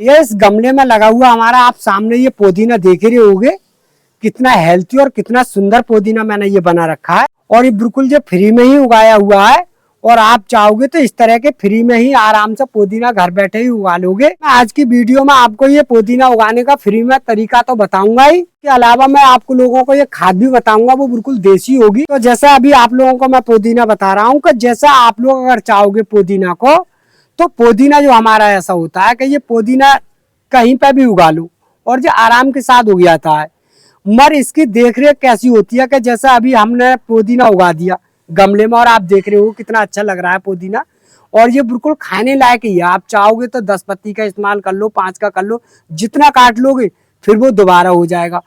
ये इस गमले में लगा हुआ हमारा आप सामने ये पुदीना देख ही रहे होगे, कितना हेल्थी और कितना सुंदर पुदीना मैंने ये बना रखा है। और ये बिल्कुल जो फ्री में ही उगाया हुआ है, और आप चाहोगे तो इस तरह के फ्री में ही आराम से पुदीना घर बैठे ही उगा लोगे। मैं आज की वीडियो में आपको ये पुदीना उगाने का फ्री में तरीका तो बताऊंगा ही, के अलावा मैं आपको लोगों को ये खाद भी बताऊंगा, वो बिल्कुल देसी होगी। तो जैसा अभी आप लोगों को मैं पुदीना बता रहा हूँ कि जैसा आप लोग अगर चाहोगे पुदीना को, तो पुदीना जो हमारा ऐसा होता है कि ये पुदीना कहीं पे भी उगा लो और जो आराम के साथ उग जाता है। मगर इसकी देखरेख कैसी होती है कि जैसा अभी हमने पुदीना उगा दिया गमले में, और आप देख रहे हो कितना अच्छा लग रहा है पुदीना, और ये बिल्कुल खाने लायक ही है। आप चाहोगे तो 10 पत्ती का इस्तेमाल कर लो, 5 का कर लो, जितना काट लोगे फिर वो दोबारा हो जाएगा।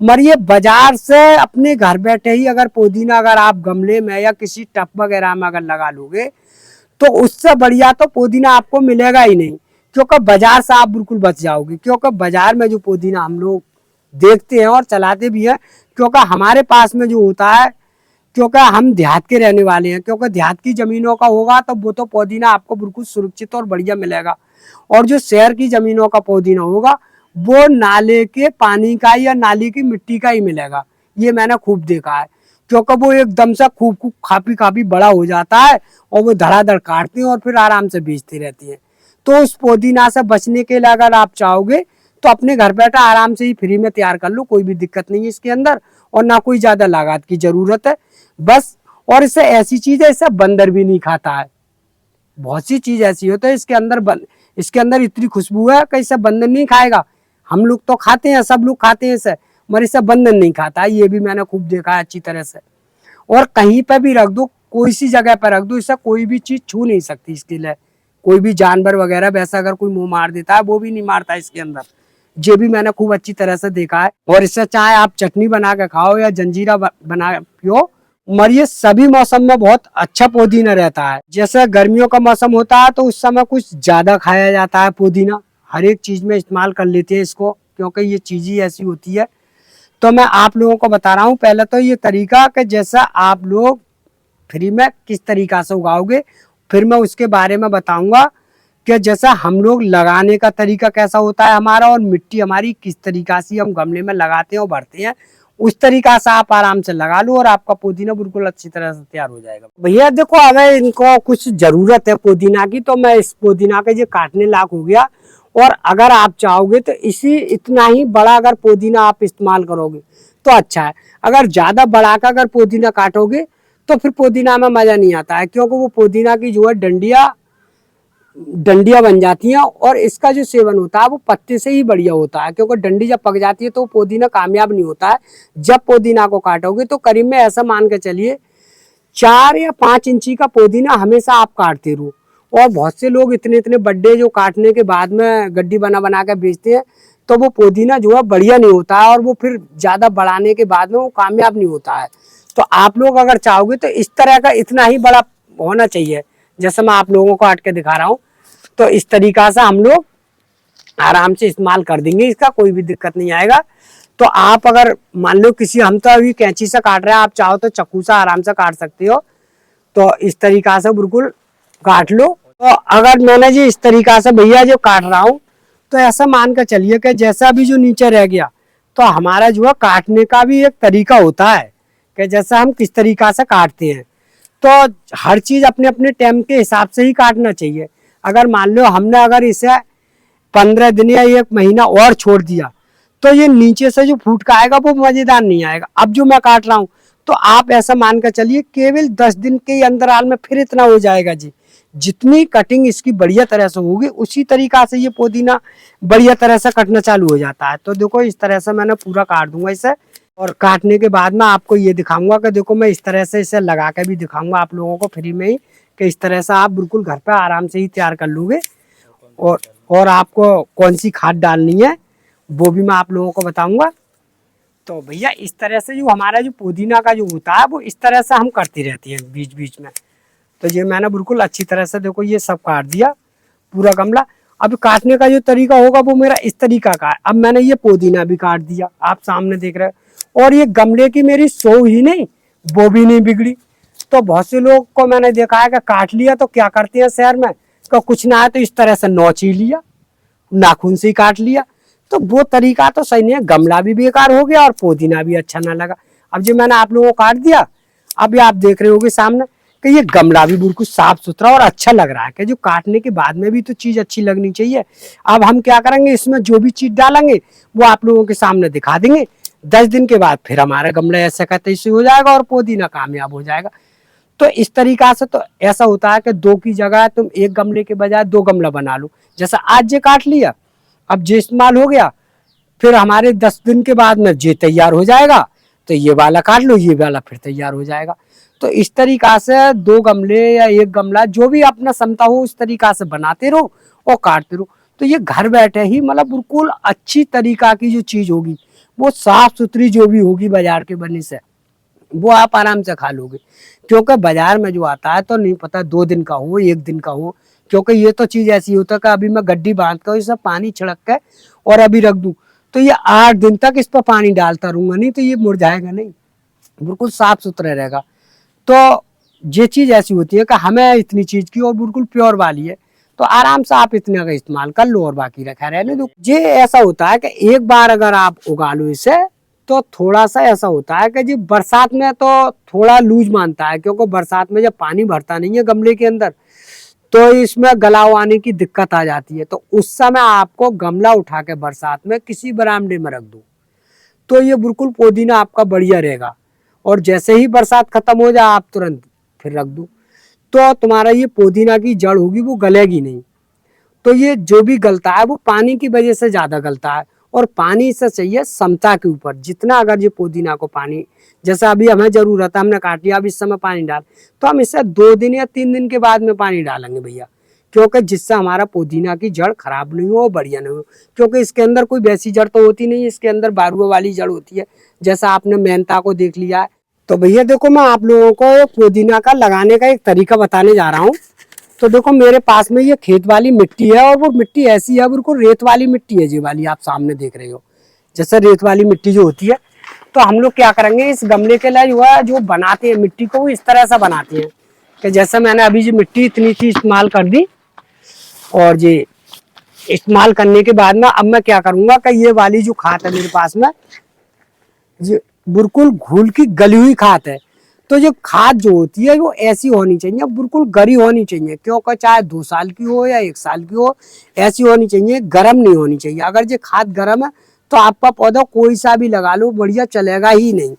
मगर ये बाजार से अपने घर बैठे ही अगर पुदीना अगर आप गमले में या किसी टब वगैरह में अगर लगा लोगे, तो उससे बढ़िया तो पुदीना आपको मिलेगा ही नहीं, क्योंकि बाजार से आप बिल्कुल बच जाओगे। क्योंकि बाजार में जो पुदीना हम लोग देखते हैं और चलाते भी हैं, क्योंकि हमारे पास में जो होता है, क्योंकि हम देहात के रहने वाले हैं, क्योंकि देहात की जमीनों का होगा तो वो तो पुदीना आपको बिल्कुल सुरक्षित और बढ़िया मिलेगा। और जो शहर की जमीनों का पुदीना होगा वो नाले के पानी का या नाली की मिट्टी का ही मिलेगा। ये मैंने खूब देखा है, क्योंकि वो एकदम से खूब खूब काफी बड़ा हो जाता है और वो धड़ाधड़ काटते हैं और फिर आराम से बेचती रहती है। तो उस पुदीना से बचने के लिए अगर आप चाहोगे तो अपने घर बैठा आराम से ही फ्री में तैयार कर लो, कोई भी दिक्कत नहीं है इसके अंदर, और ना कोई ज्यादा लागत की जरूरत है बस। और इससे ऐसी चीज है, इससे बंदर भी नहीं खाता है। बहुत सी चीज ऐसी होती है इसके अंदर इतनी खुशबू है कि इससे बंदर नहीं खाएगा। हम लोग तो खाते हैं, सब लोग खाते हैं इसे, मगर इससे बंदर नहीं खाता है। ये भी मैंने खूब देखा है अच्छी तरह से। और कहीं पर भी रख दो, कोई सी जगह पर रख दो, इससे कोई भी चीज छू नहीं सकती इसके लिए। कोई भी जानवर वगैरह वैसा अगर कोई मुंह मार देता है वो भी नहीं मारता इसके अंदर। ये भी मैंने खूब अच्छी तरह से देखा है। और इससे चाहे आप चटनी बना के खाओ या जंजीरा बना पियो, मगर ये सभी मौसम में बहुत अच्छा पुदीना रहता है। जैसे गर्मियों का मौसम होता है तो उस समय कुछ ज्यादा खाया जाता है पुदीना, हर एक चीज में इस्तेमाल कर लेते हैं इसको, क्योंकि ये चीज ही ऐसी होती है। तो मैं आप लोगों को बता रहा हूँ पहले तो ये तरीका कि जैसा आप लोग फ्री में किस तरीका से उगाओगे, फिर मैं उसके बारे में बताऊंगा कि जैसा हम लोग लगाने का तरीका कैसा होता है हमारा, और मिट्टी हमारी किस तरीका से हम गमले में लगाते हैं और भरते हैं, उस तरीका से आप आराम से लगा लो और आपका पुदीना बिल्कुल अच्छी तरह से तैयार हो जाएगा। भैया देखो, अगर इनको कुछ जरूरत है पुदीना की, तो मैं इस पुदीना का ये काटने लायक हो गया। और अगर आप चाहोगे तो इतना ही बड़ा अगर पुदीना आप इस्तेमाल करोगे तो अच्छा है। अगर ज्यादा बड़ा का अगर पुदीना काटोगे तो फिर पुदीना में मजा नहीं आता है, क्योंकि वो पुदीना की जो है डंडियां बन जाती हैं, और इसका जो सेवन होता है वो पत्ते से ही बढ़िया होता है। क्योंकि डंडी जब पक जाती है तो पुदीना कामयाब नहीं होता है। जब पुदीना को काटोगे तो करीब में ऐसा मान के चलिए 4 या 5 इंची का पुदीना हमेशा आप काटते रहो। और बहुत से लोग इतने इतने बड्डे जो काटने के बाद में गड्डी बना बना के बेचते हैं, तो वो पुदीना जो है बढ़िया नहीं होता है, और वो फिर ज्यादा बढ़ाने के बाद में वो कामयाब नहीं होता है। तो आप लोग अगर चाहोगे तो इस तरह का इतना ही बड़ा होना चाहिए, जैसे मैं आप लोगों को काट के दिखा रहा हूँ। तो इस तरीका से हम लोग आराम से इस्तेमाल कर देंगे, इसका कोई भी दिक्कत नहीं आएगा। तो आप अगर मान लो किसी, हम तो अभी कैंची से काट रहे हैं, आप चाहो तो चाकू से आराम से काट सकते हो। तो इस तरीका से बिल्कुल काट लो। तो अगर मैंने जी इस तरीका से भैया जो काट रहा हूँ, तो ऐसा मान कर चलिए कि जैसा भी जो नीचे रह गया, तो हमारा जो है काटने का भी एक तरीका होता है कि जैसा हम किस तरीका से काटते हैं। तो हर चीज अपने अपने टाइम के हिसाब से ही काटना चाहिए। अगर मान लो हमने अगर इसे 15 दिन या 1 महीना और छोड़ दिया, तो ये नीचे से जो फूट का आएगा वो मजेदार नहीं आएगा। अब जो मैं काट रहा हूँ, तो आप ऐसा मान कर चलिए केवल 10 दिन के अंतराल में फिर इतना हो जाएगा जी। जितनी कटिंग इसकी बढ़िया तरह से होगी, उसी तरीका से ये पुदीना बढ़िया तरह से कटना चालू हो जाता है। तो देखो इस तरह से मैंने पूरा काट दूंगा इसे, और काटने के बाद में आपको ये दिखाऊंगा कि देखो मैं इस तरह से इसे लगा के भी दिखाऊंगा आप लोगों को फ्री में ही, कि इस तरह से आप बिल्कुल घर पे आराम से ही तैयार कर लोगे। और आपको कौन सी खाद डालनी है वो भी मैं आप लोगों को बताऊंगा। तो भैया इस तरह से जो हमारा जो पुदीना का जो होता है वो इस तरह से हम करती रहती है बीच बीच में। तो ये मैंने बिल्कुल अच्छी तरह से देखो ये सब काट दिया पूरा गमला। अब काटने का जो तरीका होगा वो मेरा इस तरीका का है। अब मैंने ये पुदीना भी काट दिया, आप सामने देख रहे हैं। और ये गमले की मेरी 100 ही नहीं, वो भी नहीं बिगड़ी। तो बहुत से लोग को मैंने देखा है कि काट लिया तो क्या करते हैं शहर में, तो कुछ ना है तो इस तरह से नोच ही लिया, नाखून से ही काट लिया। तो वो तरीका तो सही नहीं है, गमला भी बेकार हो गया और पुदीना भी अच्छा ना लगा। अब जो मैंने आप लोगों को काट दिया, अभी आप देख रहे होगे सामने कि ये गमला भी बिल्कुल साफ सुथरा और अच्छा लग रहा है कि जो काटने के बाद में भी तो चीज अच्छी लगनी चाहिए। अब हम क्या करेंगे, इसमें जो भी चीज डालेंगे वो आप लोगों के सामने दिखा देंगे। 10 दिन के बाद फिर हमारा गमला ऐसा का तैसे हो जाएगा और पुदीना कामयाब हो जाएगा। तो इस तरीका से तो ऐसा होता है कि 2 की जगह तुम 1 गमले के बजाय 2 गमला बना लो। जैसा आज ये काट लिया, अब जे इस्तेमाल हो गया, फिर हमारे 10 दिन के बाद में जे तैयार हो जाएगा, तो ये वाला काट लो, ये वाला फिर तैयार हो जाएगा। तो इस तरीका से 2 गमले या 1 गमला जो भी अपना क्षमता हो उस तरीका से बनाते रहो और काटते रहो। तो ये घर बैठे ही मतलब बिल्कुल अच्छी तरीका की जो चीज होगी, वो साफ सुथरी जो भी होगी बाजार के बने से, वो आप आराम से खा लोगे। क्योंकि बाजार में जो आता है तो नहीं पता 2 दिन का हो 1 दिन का हो, क्योंकि ये तो चीज ऐसी होता है कि अभी मैं गड्डी बांध कर इसमें पानी छिड़क के और अभी रख दूं तो ये 8 दिन तक इस पर पानी डालता रहूंगा, नहीं तो ये मुरझाएगा नहीं, बिल्कुल साफ सुथरा रहेगा। तो ये चीज ऐसी होती है कि हमें इतनी चीज की और बिल्कुल प्योर वाली है, तो आराम से आप इतने का इस्तेमाल कर लो और बाकी रखा रहने दो। ये ऐसा होता है कि एक बार अगर आप उगा लो इसे, तो थोड़ा सा ऐसा होता है कि जी बरसात में तो थोड़ा लूज मानता है, क्योंकि बरसात में जब पानी भरता नहीं है गमले के अंदर तो इसमें गलाव आने की दिक्कत आ जाती है। तो उस समय आपको गमला उठा के बरसात में किसी बरामदे में रख दो, तो ये बिल्कुल पुदीना आपका बढ़िया रहेगा। और जैसे ही बरसात खत्म हो जाए आप तुरंत फिर रख दो, तो तुम्हारा ये पुदीना की जड़ होगी वो गलेगी नहीं। तो ये जो भी गलता है वो पानी की वजह से ज्यादा गलता है, और पानी से चाहिए समता के ऊपर। जितना अगर ये पुदीना को पानी, जैसा अभी हमें जरूरत है हमने काट लिया, अब इस समय पानी डाल, तो हम इससे 2 दिन या 3 दिन के बाद में पानी डालेंगे भैया, क्योंकि जिससे हमारा पुदीना की जड़ खराब नहीं हो, बढ़िया नहीं हो। क्योंकि इसके अंदर कोई वैसी जड़ तो होती नहीं, इसके अंदर बारुआ वाली जड़ होती है, जैसा आपने मेहनता को देख लिया है। तो भैया देखो, मैं आप लोगों को पुदीना का लगाने का एक तरीका बताने जा रहा हूँ। तो देखो मेरे पास में ये खेत वाली मिट्टी है, और वो मिट्टी ऐसी है बिल्कुल रेत वाली मिट्टी है, ये वाली आप सामने देख रहे हो, जैसे रेत वाली मिट्टी जो होती है। तो हम लोग क्या करेंगे, इस गमले के लिए जो है जो बनाते हैं मिट्टी को, वो इस तरह से बनाते हैं कि जैसे मैंने अभी जो मिट्टी इतनी सी इस्तेमाल कर दी, और ये इस्तेमाल करने के बाद में अब मैं क्या करूंगा कि ये वाली जो खाद है मेरे पास में, ये बिल्कुल घुल की गली हुई खाद है। तो जो खाद जो होती है वो ऐसी होनी चाहिए, बिल्कुल गरी होनी चाहिए, क्योंकि चाहे 2 साल की हो या 1 साल की हो, ऐसी होनी चाहिए, गर्म नहीं होनी चाहिए। अगर ये खाद गर्म है तो आपका पौधा कोई सा भी लगा लो बढ़िया चलेगा ही नहीं।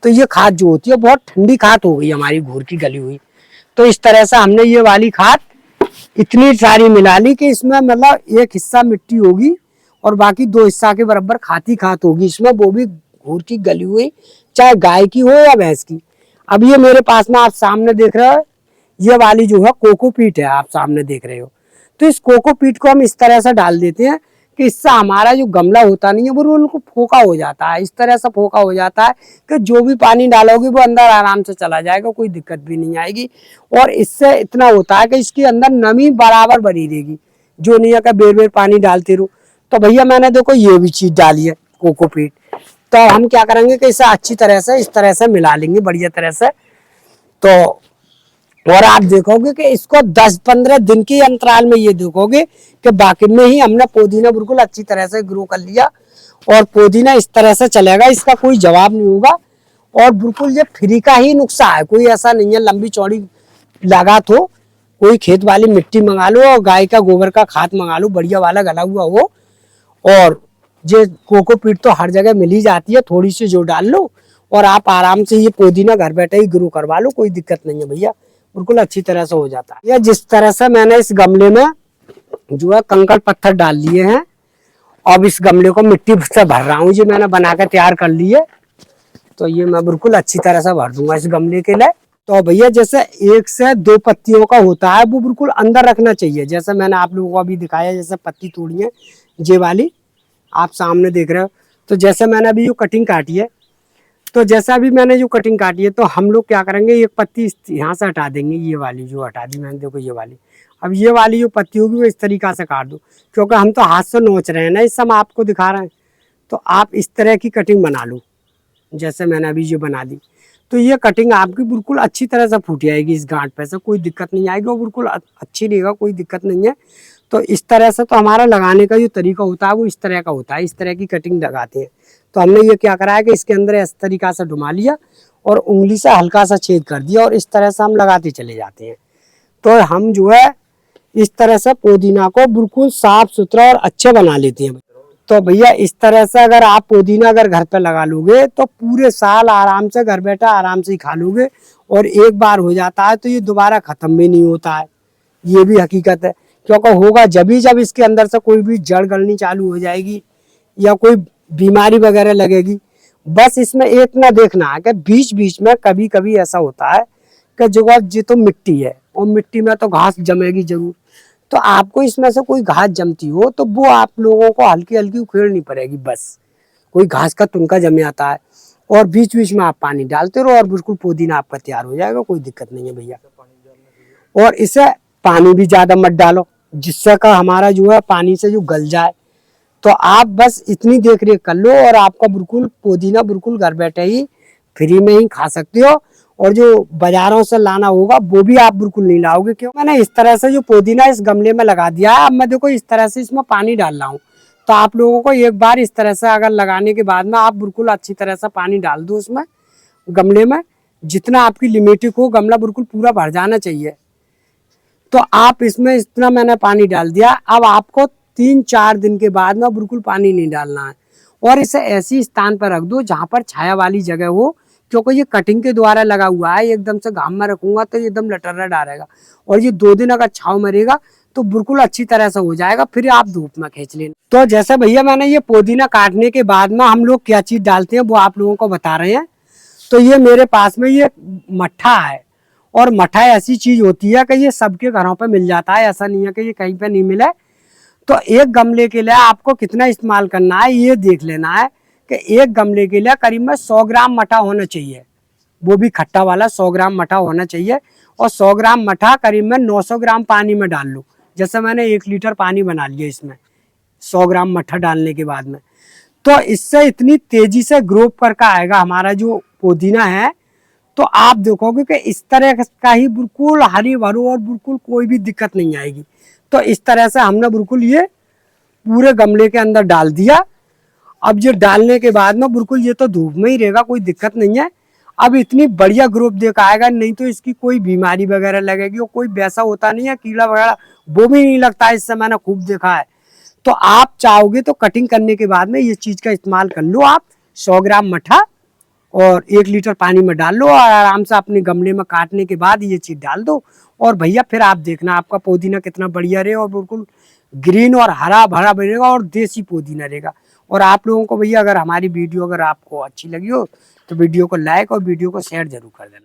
तो ये खाद जो होती है बहुत ठंडी खाद हो गई हमारी, घूर की गली हुई। तो इस तरह से हमने ये वाली खाद इतनी सारी मिला ली कि इसमें मतलब 1 हिस्सा मिट्टी होगी और बाकी 2 हिस्सा के बराबर खाती खाद होगी इसमें, वो भी घूर की गली हुई, चाहे गाय की हो या भैंस की। अब ये मेरे पास में आप सामने देख रहे हो, ये वाली जो है कोकोपीट है, आप सामने देख रहे हो। तो इस कोकोपीट को हम इस तरह से डाल देते हैं कि इससे हमारा जो गमला होता नहीं है वो उनको फोका हो जाता है, इस तरह से फोका हो जाता है कि जो भी पानी डालोगे वो अंदर आराम से चला जाएगा, कोई दिक्कत भी नहीं आएगी। और इससे इतना होता है कि इसके अंदर नमी बराबर बनी रहेगी, जो नहीं है कि बेर बेर पानी डालते रहो। तो भैया मैंने देखो ये भी चीज डाली है कोकोपीट। तो हम क्या करेंगे कि इसे अच्छी तरह से इस तरह से मिला लेंगे बढ़िया तरह से। तो और आप देखोगे कि इसको 10-15 दिन के अंतराल में ये देखोगे कि बाकी में ही हमने पुदीना बिल्कुल अच्छी तरह से ग्रो कर लिया, और पुदीना इस तरह से चलेगा, इसका कोई जवाब नहीं होगा। और बिल्कुल ये फ्री का ही नुस्खा है, कोई ऐसा नहीं है लंबी चौड़ी लागत हो। कोई खेत वाली मिट्टी मंगा लो और गाय का गोबर का खाद मंगा लो बढ़िया वाला गला हुआ हो, और ये कोकोपीट तो हर जगह मिल ही जाती है, थोड़ी सी जो डाल लो और आप आराम से ये पुदीना घर बैठे ही ग्रो करवा लो, कोई दिक्कत नहीं है भैया, बिल्कुल अच्छी तरह से हो जाता है। या जिस तरह से मैंने इस गमले में जो है कंकड़ पत्थर डाल लिए हैं, अब इस गमले को मिट्टी से भर रहा हूँ, ये मैंने बनाकर तैयार कर ली है। तो ये मैं बिल्कुल अच्छी तरह से भर दूंगा इस गमले के लिए। तो भैया जैसे 1 से 2 पत्तियों का होता है वो बिल्कुल अंदर रखना चाहिए, जैसे मैंने आप लोगों को अभी दिखाया, जैसे पत्ती तोड़ी है ये वाली आप सामने देख रहे हो। तो जैसे मैंने अभी जो कटिंग काटी है, तो जैसा अभी मैंने जो कटिंग काटी है, तो हम लोग क्या करेंगे, एक पत्ती यहाँ से हटा देंगे, ये वाली जो हटा दी मैंने, देखो ये वाली। अब ये वाली जो पत्ती होगी वो इस तरीका से काट दो, क्योंकि हम तो हाथ से नोच रहे हैं ना, इस समय आपको दिखा रहे हैं। तो आप इस तरह की कटिंग बना लो, जैसे मैंने अभी ये बना दी। तो ये कटिंग आपकी बिल्कुल अच्छी तरह से फूट आएगी, इस गांठ पे से कोई दिक्कत नहीं आएगी, और बिल्कुल अच्छी रहेगा, कोई दिक्कत नहीं है। तो इस तरह से तो हमारा लगाने का जो तरीका होता है वो इस तरह का होता है, इस तरह की कटिंग लगाते हैं। तो हमने ये क्या करा है कि इसके अंदर इस तरीका से घुमा लिया और उंगली से हल्का सा छेद कर दिया और इस तरह से हम लगाते चले जाते हैं। तो हम जो है इस तरह से पुदीना को बिल्कुल साफ सुथरा और अच्छे बना लेते हैं। तो भैया इस तरह से अगर आप पुदीना अगर घर पे लगा लोगे तो पूरे साल आराम से घर बैठा आराम से ही खा लोगे, और एक बार हो जाता है तो ये दोबारा खत्म भी नहीं होता है, ये भी हकीकत है। क्योंकि होगा जब इसके अंदर से कोई भी जड़ गलनी चालू हो जाएगी या कोई बीमारी वगैरह लगेगी। बस इसमें एक ना देखना है कि बीच बीच में कभी कभी ऐसा होता है कि जो तो मिट्टी है और मिट्टी में तो घास जमेगी जरूर, तो आपको इसमें से कोई घास जमती हो तो वो आप लोगों को हल्की हल्की उखेड़नी पड़ेगी। बस कोई घास का तुनका जम आता है और बीच बीच में आप पानी डालते रहो और बिल्कुल पुदीना आपका तैयार हो जाएगा, कोई दिक्कत नहीं है भैया। और इसे पानी भी ज्यादा मत डालो जिससे का हमारा जो है पानी से जो गल जाए। तो आप बस इतनी देख रेख कर लो और आपका बिल्कुल पुदीना बिल्कुल घर बैठे ही फ्री में ही खा सकते हो, और जो बाजारों से लाना होगा वो भी आप बिल्कुल नहीं लाओगे। क्यों, मैंने इस तरह से जो पुदीना इस गमले में लगा दिया है, अब मैं देखो इस तरह से इसमें पानी डाल रहा हूँ। तो आप लोगों को एक बार इस तरह से अगर लगाने के बाद में आप बिल्कुल अच्छी तरह से पानी डाल दो उसमें गमले में, जितना आपकी लिमिटेड हो, गमला बिल्कुल पूरा भर जाना चाहिए। तो आप इसमें इतना मैंने पानी डाल दिया। अब आपको 3-4 दिन के बाद में बिल्कुल पानी नहीं डालना है, और इसे ऐसी स्थान पर रख दो जहां पर छाया वाली जगह हो, क्योंकि ये कटिंग के द्वारा लगा हुआ है। एकदम से घाम में रखूंगा तो एकदम लटरना डालेगा, और ये 2 दिन अगर छाव में रहेगा तो बिल्कुल अच्छी तरह से हो जाएगा। फिर आप धूप में खींच लेना। तो जैसे भैया मैंने ये पुदीना काटने के बाद में हम लोग क्या चीज डालते हैं वो आप लोगों को बता रहे हैं। तो ये मेरे पास में ये मट्ठा है, और मट्ठा ऐसी चीज होती है कि ये सबके घरों पे मिल जाता है, ऐसा नहीं है कि ये कहीं पे नहीं मिले। तो एक गमले के लिए आपको कितना इस्तेमाल करना है ये देख लेना है कि एक गमले के लिए करीब में 100 ग्राम मट्ठा होना चाहिए, वो भी खट्टा वाला 100 ग्राम मट्ठा होना चाहिए। और 100 ग्राम मट्ठा करीब में 900 ग्राम पानी में डाल लो। जैसे मैंने 1 लीटर पानी बना लिया इसमें 100 ग्राम मट्ठा डालने के बाद में, तो इससे इतनी तेजी से ग्रो करके आएगा हमारा जो पुदीना है। तो आप देखोगे कि इस तरह का ही बिल्कुल हरी भरू और बिल्कुल कोई भी दिक्कत नहीं आएगी। तो इस तरह से हमने बिल्कुल ये पूरे गमले के अंदर डाल दिया। अब ये डालने के बाद में बिल्कुल ये तो धूप में ही रहेगा, कोई दिक्कत नहीं है। अब इतनी बढ़िया ग्रोथ देकर आएगा, नहीं तो इसकी कोई बीमारी वगैरह लगेगी, और कोई वैसा होता नहीं है कीड़ा वगैरह, वो भी नहीं लगता है, इससे मैंने खूब देखा है। तो आप चाहोगे तो कटिंग करने के बाद में ये चीज का इस्तेमाल कर लो आप। 100 ग्राम मट्ठा और 1 लीटर पानी में डाल लो और आराम से अपने गमले में काटने के बाद ये चीज डाल दो, और भैया फिर आप देखना आपका पुदीना कितना बढ़िया रहेगा, और बिल्कुल ग्रीन और हरा भरा रहेगा और देसी पुदीना रहेगा। और आप लोगों को भैया अगर हमारी वीडियो अगर आपको अच्छी लगी हो तो वीडियो को लाइक और वीडियो को शेयर जरूर कर देना।